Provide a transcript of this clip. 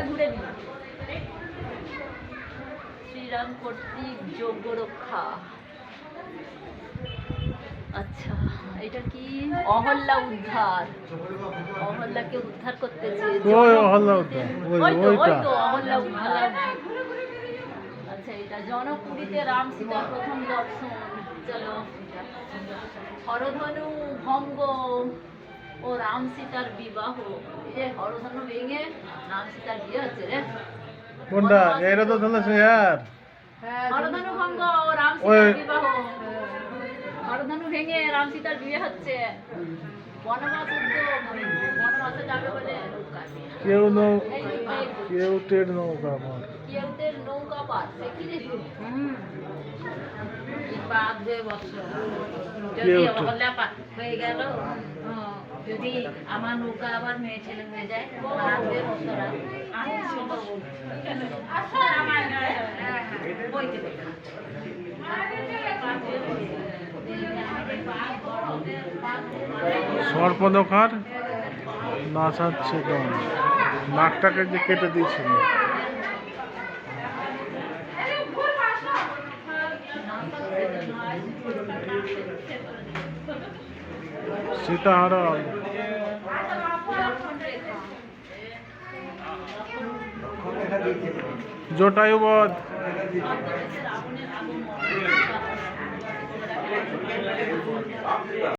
ঘুরে দিই। শ্রীরাম কর্তৃক যজ্ঞ রক্ষা। আচ্ছা, এটা কি? অহল্যা উদ্ধার। অহল্যাকে উদ্ধার করতেছে। অহল্যা উদ্ধার। আচ্ছা, এটা জনকপুরীতে রাম সীতার প্রথম দর্শন। চলো। হরধনু ভঙ্গ ও রাম সীতার বিবাহ। এই যে হরধনু ভেঙে রাম সীতার বিয়ে হচ্ছে রে। কোনটা? এটা তো ধরেছে यार। হরধনু ভঙ্গ ও রাম সীতার বিবাহ। হরধনু ভেঙে রাম সীতার বিয়ে হচ্ছে। বনবাস উদ্যোগ। বনবাসে যাবে বলে কেউটের নৌকা পার। কেউটের নৌকা পার। সে কি রে? যদি অহল্যা হয়ে গেল, যদি আমার নৌকা আবার মেয়ে ছেলে হয়ে যায়, সর্পদখার নাচাচ্ছে দম, নাকটাকে যে কেটে দিয়েছিল। সীতাহরণ। জটায়ুবধ।